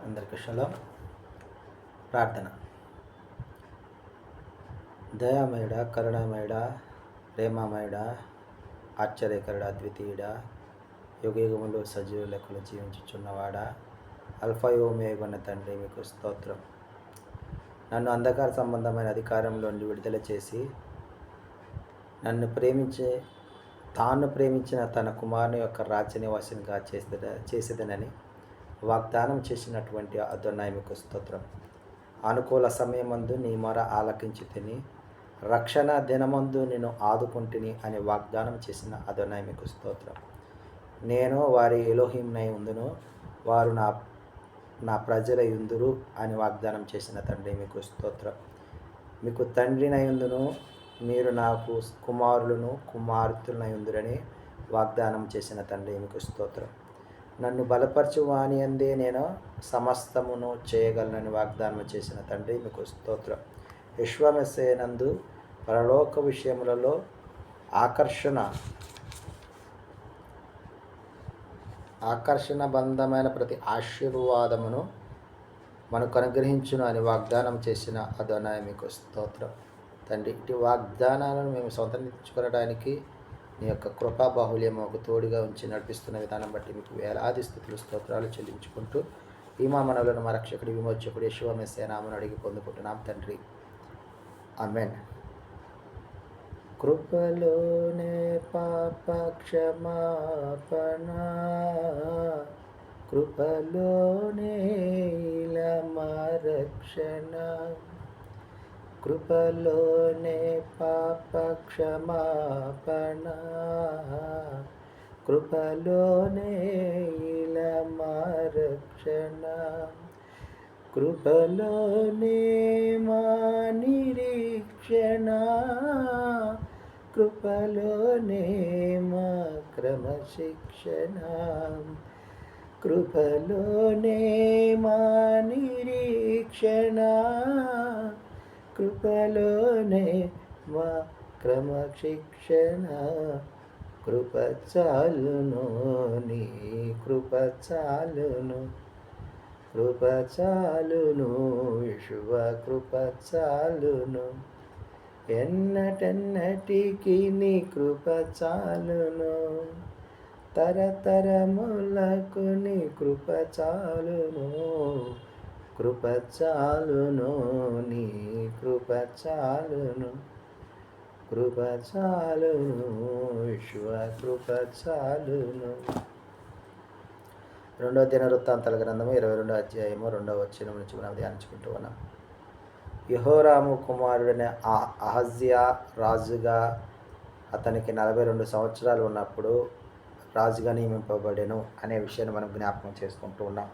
అందరికీ షలోం. ప్రార్థన. దయామయుడా, కరుణామయుడా, ప్రేమమయుడా, ఆశ్చర్యకరుడా, అద్వితీయుడా, యుగయుగములు సజీవ లెక్కలు జీవించుచున్నవాడా, అల్ఫా ఓమేగా తండ్రి, మీకు స్తోత్రం. నన్ను అంధకార సంబంధమైన అధికారంలో నుండి విడుదల చేసి తాను ప్రేమించిన తన కుమారుని యొక్క రాజ్య నివాసినిగా చేసేదనని వాగ్దానం చేసినటువంటి అదోనాయి మీకు స్తోత్రం. అనుకూల సమయమందు నీ మొర ఆలకించి తిని రక్షణ దినమందు నేను ఆదుకుంటుని అని వాగ్దానం చేసిన అదోనాయి మీకు స్తోత్రం. నేను వారి ఎలోహింనై ఉందును, వారు నా ప్రజల యుందురు అని వాగ్దానం చేసిన తండ్రి మీకు స్తోత్రం. మీకు తండ్రినై ఉందును, మీరు నాకు కుమారులను కుమార్తెలనై ఉందురని వాగ్దానం చేసిన తండ్రి మీకు స్తోత్రం. నన్ను బలపరచు వాని అందే నేను సమస్తమును చేయగలనని వాగ్దానం చేసిన తండ్రి మీకు స్తోత్రం. విశ్వమెస్సేనందు పరలోక విషయములలో ఆకర్షణ బంధమైన ప్రతి ఆశీర్వాదమును మనకు అనుగ్రహించును అని వాగ్దానం చేసిన అదోనాయి మీకు స్తోత్రం. తండ్రి, ఇటు వాగ్దానాలను మేము స్వంతరించుకోవడానికి నీ యొక్క కృపా బాహుల్యం ఒక తోడుగా ఉంచి నడిపిస్తున్న విధానం బట్టి మీకు వేలాది స్థుతులు స్తోత్రాలు చెల్లించుకుంటూ ఈ మా మనవులను మా రక్షకుడి విమోచకుడు యెషూవా మెస్సీయ నామమున అడిగి పొందుకుంటున్నాం తండ్రి, ఆమేన్. కృపలోనే పాప క్షమాపణ, కృపలోనే మా రక్షణ, కృపలోనే పాప క్షమాపణ, కృపలోనే మా రక్షణ, కృపలోనే మా నిరీక్షణ, కృపలోనే మా క్రమశిక్షణ, కృపలోనే మా నిరీక్షణ, కృపలోనే మా క్రమశిక్షణ, కృప చాలును, నీ కృప చాలును, కృప చాలును, యెషూవా కృప చాలును, ఎన్నటెన్నటికి నీ కృప చాలును, తరతరములకు నీ కృప చాలును, కృప చాలును, నీ కృప చాలును, కృప చాలును, యెషూవా కృప చాలును. 2వ దినవృత్తాంతాల గ్రంథము 22వ అధ్యాయము 2వ వచనం నుంచి మనం ధ్యానించుకుంటూ ఉన్నాం. యెహోరాము కుమారుడైన అహజ్యా రాజుగా అతనికి 42 సంవత్సరాలు ఉన్నప్పుడు రాజుగా నియమింపబడెను అనే విషయాన్ని మనం జ్ఞాపకం చేసుకుంటూ ఉన్నాం.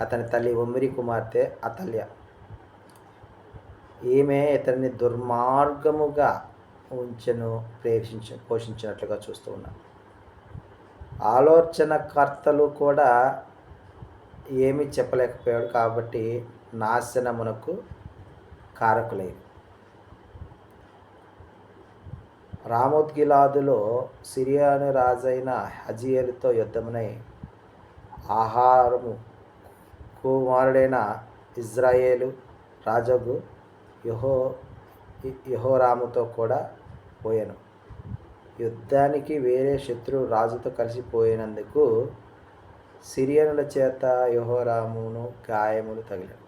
అతని తల్లి ఒమ్రి కుమార్తె అతల్య. ఈమె ఇతన్ని దుర్మార్గముగా పోషించినట్లుగా చూస్తూ ఉన్నాం. ఆలోచనకర్తలు కూడా ఏమీ చెప్పలేకపోయాడు కాబట్టి నాశనమునకు కారకులైంది. రామోత్గిలాదులో సిరియాను రాజైన హజియేలుతో యుద్ధమునై ఆహారము కుమారుడైన ఇజ్రాయేలు రాజగు యెహోరాముతో కూడా పోయాను. యుద్ధానికి వేరే శత్రు రాజుతో కలిసిపోయినందుకు సిరియనుల చేత యెహోరామును గాయములు తగిలాడు.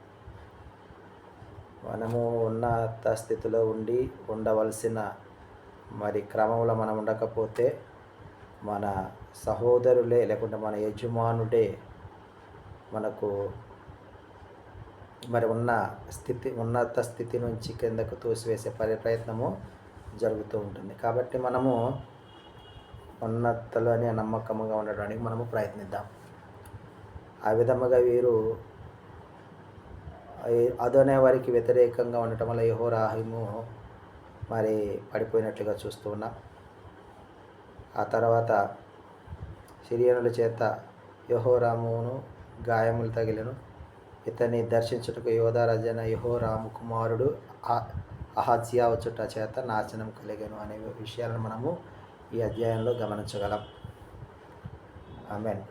మనము ఉన్నత స్థితిలో ఉండవలసిన క్రమంలో మనం ఉండకపోతే మన సహోదరులే లేకుంటే మన యజమానుడే మనకు ఉన్నత స్థితి నుంచి కిందకు తోసివేసే ప్రయత్నము జరుగుతూ ఉంటుంది. కాబట్టి మనము ఉన్నతలోనే నమ్మకంగా ఉండడానికి మనము ప్రయత్నిద్దాం. ఆ విధముగా వీరు అదోనే వారికి వ్యతిరేకంగా ఉండటం వల్ల యెహోరాము పడిపోయినట్లుగా చూస్తూ ఉన్నాం. ఆ తర్వాత సిరియనుల చేత యెహోరామును గాయములు తగిలిను. ఇతన్ని దర్శించుటకు యోధా రాజైన యెహోరాము కుమారుడు అహజ్యా వచ్చుట చేత నాశనం కలిగెను అనే విషయాలను మనము ఈ అధ్యాయంలో గమనించగలం. ఆమేన్.